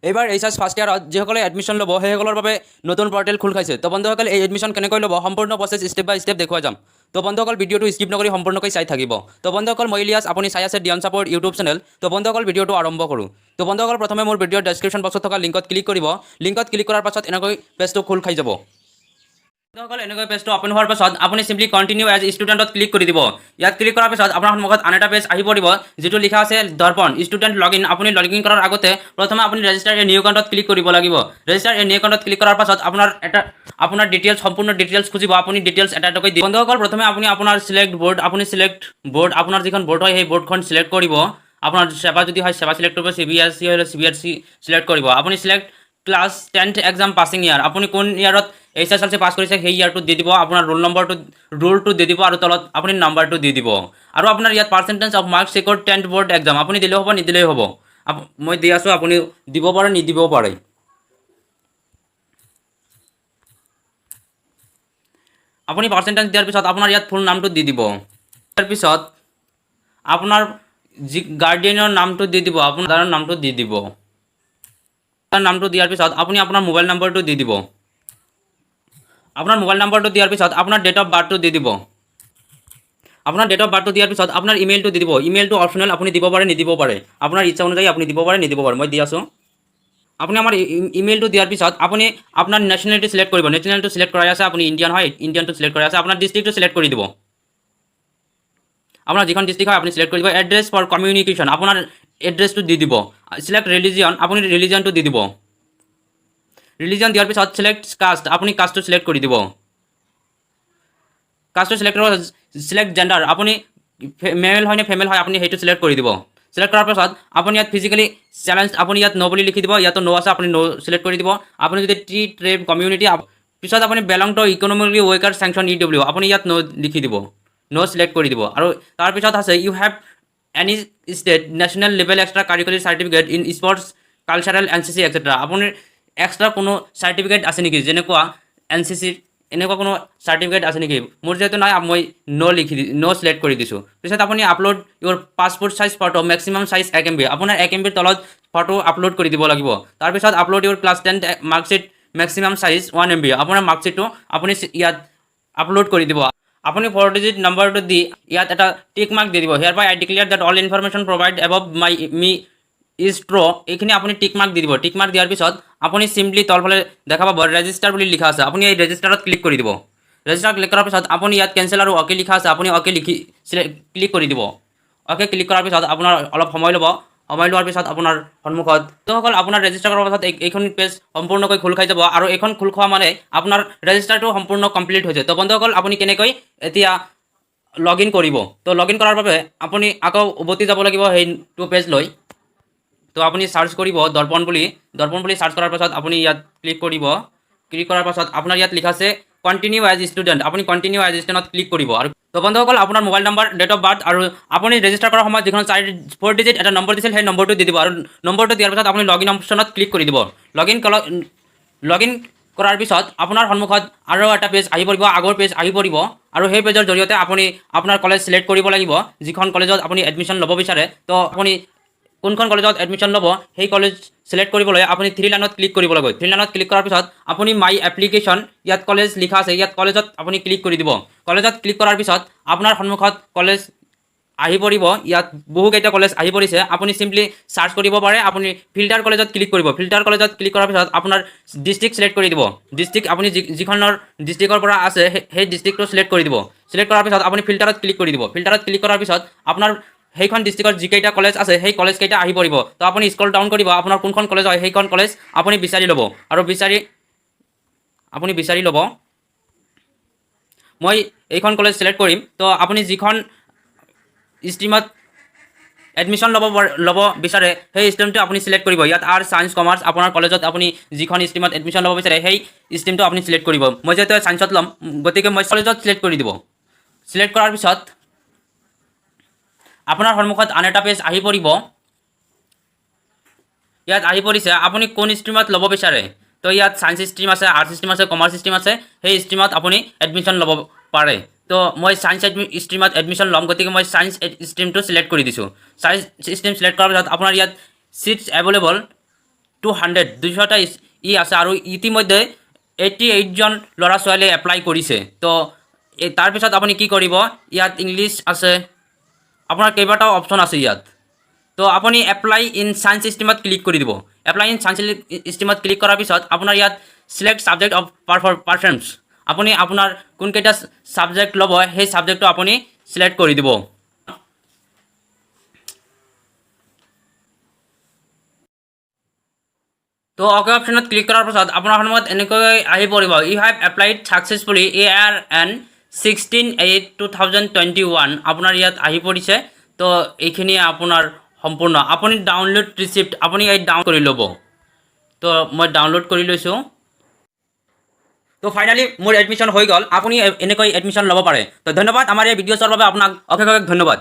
এইবাৰ HS first ইয়াৰত যিসকলে admission ল'ব সেইসকলৰ বাবে নতুন পৰ্টেল খোল খাইছে। তো বন্ধুসকল এই এডমিশ্যন কেনেকৈ ল'ব সম্পূৰ্ণ প্ৰচেছ ষ্টেপ বাই ষ্টেপ দেখুৱাই যাম। তো বন্ধুসকল ভিডিঅ'টো স্কিপ নকৰি সম্পূৰ্ণকৈ চাই থাকিব। তো বন্ধুসকল মই ইলিয়াছ, আপুনি চাই আছে ডিয়ন ছাপোৰ্ট ইউটিউব চেনেল। তো বন্ধুসকল ভিডিঅ'টো আৰম্ভ কৰোঁ। তো বন্ধুসকল প্ৰথমে মোৰ ভিডিঅ'ৰ ডেছক্ৰিপশ্যন বক্সত থকা লিংকত ক্লিক কৰিব। লিংকত ক্লিক কৰাৰ পাছত এনেকৈ পেজটো খোল খাই যাব। বন্ধুসকল এনেকৈ পেজটো অপেন হোৱাৰ পাছত আপুনি চিম্পলি কণ্টিনিউ এজ ষ্টুডেণ্টত ক্লিক কৰি দিব। ইয়াত ক্লিক কৰাৰ পাছত আপোনাৰ সন্মুখত আন এটা পেজ আহি পৰিব যিটো লিখা আছে দৰ্পণ ষ্টুডেণ্ট লগইন। আপুনি লগইন কৰাৰ আগতে প্ৰথমে আপুনি ৰেজিষ্টাৰ এ নিউ একাউণ্টত ক্লিক কৰিব লাগিব। ৰেজিষ্টাৰ এ নিউ একাউণ্টত ক্লিক কৰাৰ পাছত আপোনাৰ ডিটেইলছ সম্পূৰ্ণ ডিটেইলছ খুজিব। আপুনি ডিটেইলছ এটা এটাকৈ দিব। বন্ধুসকল প্ৰথমে আপুনি আপোনাৰ চিলেক্ট বৰ্ড আপোনাৰ যিখন বৰ্ড হয় সেই বৰ্ডখন চিলেক্ট কৰিব। আপোনাৰ সেৱা যদি হয় সেৱা চিলেক্ট কৰিব, CBSE হ'লে CBSE চিলেক্ট কৰিব। আপুনি select class 10th exam passing year, আপুনি কোন ইয়াৰত HSLC পাছ কৰিছে সেই ইয়াৰটো দি দিব। আপোনাৰ ৰোলটো দি দিব আৰু তলত আপুনি নাম্বাৰটো দি দিব। আৰু আপোনাৰ ইয়াত পাৰ্চেণ্টেজ অফ মাৰ্কছ চেকৰ 10th বৰ্ড এক্সাম আপুনি দিলেও হ'ব নিদিলেও হ'ব। মই দি আছোঁ, আপুনি দিব পাৰে নিদিবও পাৰে। আপুনি পাৰ্চেণ্টেজ দিয়াৰ পিছত আপোনাৰ ইয়াত ফুল নামটো দি দিব। তাৰ পিছত আপোনাৰ যি গাৰ্ডিয়ানৰ নামটো দি দিব, আপোনাৰ নামটো দি দিব। নামটো দিয়াৰ পিছত আপুনি আপোনাৰ মোবাইল নম্বৰটো দি দিব। আপোনাৰ মোবাইল নম্বৰটো দিয়াৰ পিছত আপোনাৰ ডেট অফ বাৰ্থটো দি দিব। আপোনাৰ ডেট অফ বাৰ্থটো দিয়াৰ পিছত আপোনাৰ ইমেইলটো দি দিব। ইমেইলটো অপশ্যনেল, আপুনি দিব পাৰে নিদিব পাৰে। আপোনাৰ ইচ্ছা অনুযায়ী আপুনি দিব পাৰে নিদিব পাৰে। মই দি আছোঁ। আপুনি আমাৰ ইমেইলটো দিয়াৰ পিছত আপুনি আপোনাৰ নেশ্যনেলিটি চিলেক্ট কৰিব। নেশ্যনেলিটি চিলেক্ট কৰাই আছে, আপুনি ইণ্ডিয়ান হয় ইণ্ডিয়ানটো চিলেক্ট কৰাই আছে। আপোনাৰ ডিষ্ট্ৰিক্টটো চিলেক্ট কৰি দিব। আপোনাৰ যিখন ডিষ্ট্ৰিক্ট হয় আপুনি চিলেক্ট কৰি দিব। এড্ৰেছ ফৰ কমিউনিকেশ্যন আপোনাৰ এড্ৰেছটো দি দিব। চিলেক্ট ৰিলিজিয়ন আপুনি ৰিলিজিয়নটো দি দিব। ৰিলিজন দিয়াৰ পিছত চিলেক্ট কাষ্ট আপুনি কাষ্টটো চিলেক্ট কৰি দিব। কাষ্টটো চিলেক্ট কৰিব। চিলেক্ট জেণ্ডাৰ আপুনি মেল হয় নে ফিমেল হয় আপুনি সেইটো চিলেক্ট কৰি দিব। চিলেক্ট কৰাৰ পাছত আপুনি ইয়াত ফিজিকেলি চেলেঞ্জ আপুনি ইয়াত ন' বুলি লিখি দিব। ইয়াতো ন' আছে, আপুনি ন' চিলেক্ট কৰি দিব। আপুনি যদি ট্ৰেইব কমিউনিটি পিছত আপুনি belong to economically weaker section EW আপুনি ইয়াত ন' লিখি দিব। ন' চিলেক্ট কৰি দিব। আৰু তাৰপিছত আছে you have any state national level extra curricular certificate in sports cultural NCC etcetera. আপোনাৰ এক্সট্ৰা কোনো চাৰ্টিফিকেট আছে নেকি, যেনেকুৱা NCC এনেকুৱা কোনো চাৰ্টিফিকেট আছে নেকি? মোৰ যিহেতু নাই মই ন' চিলেক্ট কৰি দিছোঁ। পিছত আপুনি upload your passport size photo maximum size 1 MB আপোনাৰ 1 MBৰ তলত ফটো আপলোড কৰি দিব লাগিব। তাৰপিছত upload your class 10 marksheet maximum size 1 MB আপোনাৰ মাৰ্কশ্বিটটো আপুনি ইয়াত আপলোড কৰি দিব। আপুনি 4 ডিজিট নম্বৰটো দি ইয়াত এটা টিক মাৰ্ক দি দিব। Hereby I declare that all information provided above me is true. এইখিনি আপুনি টিক মাৰ্ক দি দিব। টিক মাৰ্ক দিয়াৰ পিছত আপুনি চিম্পলি তলফালে দেখা পাব ৰেজিষ্টাৰ বুলি লিখা আছে, আপুনি এই ৰেজিষ্টাৰত ক্লিক কৰি দিব। ৰেজিষ্টাৰ ক্লিক কৰাৰ পিছত আপুনি ইয়াত কেঞ্চেল আৰু অ'কে লিখা আছে, আপুনি অ'কে ক্লিক কৰি দিব। অ'কে ক্লিক কৰাৰ পিছত আপোনাৰ অলপ সময় ল'ব। সময় লোৱাৰ পিছত আপোনাৰ সন্মুখত সকল আপোনাৰ ৰেজিষ্টাৰ কৰাৰ পাছত এইখন পেজ সম্পূৰ্ণকৈ খোল খাই যাব। আৰু এইখন খোল খোৱা মানে আপোনাৰ ৰেজিষ্টাৰটো সম্পূৰ্ণ কমপ্লিট হৈছে। তো বন্ধুসকল আপুনি কেনেকৈ এতিয়া লগ ইন কৰিব। তো লগ ইন কৰাৰ বাবে আপুনি আকৌ উভতি যাব লাগিব সেইটো পেজ লৈ। তো আপুনি চাৰ্চ কৰিব দৰ্পণ বুলি চাৰ্চ কৰাৰ পাছত আপুনি ইয়াত ক্লিক কৰিব। ক্লিক কৰাৰ পাছত আপোনাৰ ইয়াত লিখা আছে কণ্টিনিউ এজ ষ্টুডেণ্ট, আপুনি কণ্টিনিউ এজ ষ্টুডেণ্টত ক্লিক কৰিব। আৰু তো বন্ধুসকল আপোনাৰ mobile number date of birth আৰু আপুনি ৰেজিষ্টাৰ কৰাৰ সময়ত যিখন 4 ডিজিট এটা নম্বৰ দিছিল সেই নম্বৰটো দি দিব। আৰু নম্বৰটো দিয়াৰ পিছত আপুনি লগ ইন অপশ্যনত ক্লিক কৰি দিব। লগ ইন কৰাৰ পিছত আপোনাৰ সন্মুখত আৰু এটা পেজ আহি পৰিব, আগৰ পেজ আহি পৰিব। আৰু সেই পেজৰ জৰিয়তে আপুনি আপোনাৰ কলেজ চিলেক্ট কৰিব লাগিব, যিখন কলেজত আপুনি এডমিশ্যন ল'ব বিচাৰে। তো আপুনি কোনখন কলেজত এডমিশ্যন ল'ব সেই কলেজ চিলেক্ট কৰিবলৈ আপুনি 3 লাইনত ক্লিক কৰিব লাগিব। 3 লাইনত ক্লিক কৰাৰ পিছত আপুনি মাই এপ্লিকেশ্যন ইয়াত কলেজ লিখা আছে, ইয়াত কলেজত আপুনি ক্লিক কৰি দিব। কলেজত ক্লিক কৰাৰ পিছত আপোনাৰ সন্মুখত কলেজ আহি পৰিব। ইয়াত বহুকেইটা কলেজ আহি পৰিছে, আপুনি চিম্পলি চাৰ্চ কৰিব পাৰে। আপুনি ফিল্টাৰ কলেজত ক্লিক কৰিব। ফিল্টাৰ কলেজত ক্লিক কৰাৰ পিছত আপোনাৰ ডিষ্ট্ৰিক্ট চিলেক্ট কৰি দিব। ডিষ্ট্ৰিক্ট আপুনি যিখনৰ ডিষ্ট্ৰিক্টৰ পৰা আছে সেই ডিষ্ট্ৰিক্টটো চিলেক্ট কৰি দিব। চিলেক্ট কৰাৰ পিছত আপুনি ফিল্টাৰত ক্লিক কৰি দিব। ফিল্টাৰত ক্লিক কৰাৰ পিছত আপোনাৰ সেইখন ডিষ্ট্ৰিক্টত যিকেইটা কলেজ আছে সেই কলেজকেইটা আহি পৰিব। তো আপুনি স্ক্ৰল ডাউন কৰিব, আপোনাৰ কোনখন কলেজ হয় সেইখন কলেজ আপুনি বিচাৰি ল'ব। আৰু আপুনি বিচাৰি ল'ব। মই এইখন কলেজ চিলেক্ট কৰিম। তো আপুনি যিখন ষ্ট্ৰীমত এডমিশ্যন ল'ব বিচাৰে সেই ষ্ট্ৰীমটো আপুনি চিলেক্ট কৰিব। ইয়াত আৰ্টছ ছায়েন্স কমাৰ্চ আপোনাৰ কলেজত আপুনি যিখন ষ্ট্ৰীমত এডমিশ্যন ল'ব বিচাৰে সেই ষ্ট্ৰীমটো আপুনি চিলেক্ট কৰিব। মই যিহেতু ছায়েন্সত ল'ম গতিকে মই কলেজত চিলেক্ট কৰি দিব। চিলেক্ট কৰাৰ পিছত আপোনাৰ সন্মুখত আন এটা পেজ আহি পৰিব। ইয়াত আহি পৰিছে আপুনি কোন ষ্ট্ৰীমত ল'ব বিচাৰে। তো ইয়াত ছায়েন্স ষ্ট্ৰীম আছে, আৰ্টছ ষ্ট্ৰীম আছে, কমাৰ্চ ষ্ট্ৰীম আছে। সেই ষ্ট্ৰীমত আপুনি এডমিশ্যন ল'ব পাৰে। তো মই ছায়েন্স ষ্ট্ৰীমত এডমিশ্যন ল'ম গতিকে মই ছায়েন্স ষ্ট্ৰীমটো চিলেক্ট কৰি দিছোঁ। ছায়েন্স ষ্ট্ৰীম চিলেক্ট কৰাৰ পিছত আপোনাৰ ইয়াত ছিটছ এভেইলেবল 200 200টা ই আছে আৰু ইতিমধ্যে 88 জন ল'ৰা ছোৱালীয়ে এপ্লাই কৰিছে তো তাৰপিছত আপুনি কি কৰিব ইয়াত ইংলিছ আছে আপোনাৰ কেইবাটাও অপশ্যন আছে ইয়াত তো আপুনি এপ্লাই ইন সায়েন্স ষ্ট্ৰীমত ক্লিক কৰি দিব এপ্লাই ইন সায়েন্স ষ্ট্ৰীমত ক্লিক কৰাৰ পিছত আপোনাৰ ইয়াত সিলেক্ট সাবজেক্ট অফ পাৰফৰ্মেন্স আপুনি আপোনাৰ কোনকেইটা সাবজেক্ট ল'ব সেই সাবজেক্টটো আপুনি সিলেক্ট কৰি দিব তো অকে অপশ্যনত ক্লিক কৰাৰ পাছত আপোনাৰ সন্মুখত এনেকৈ আহি পৰিব you have applied successfully ARN 16/8/2021 আপোনাৰ ইয়াত আহি পৰিছে তো এইখিনি আপোনাৰ সম্পূৰ্ণ আপুনি ডাউনলোড ৰিচিপ্ট আপুনি এই ডাউন কৰি ল'ব তো মই ডাউনলোড কৰি লৈছোঁ তো ফাইনালি মোৰ এডমিশ্যন হৈ গ'ল আপুনি এনেকৈ এডমিশ্যন ল'ব পাৰে তো ধন্যবাদ আমাৰ এই ভিডিঅ' চোৱাৰ বাবে আপোনাক অশেষ ধন্যবাদ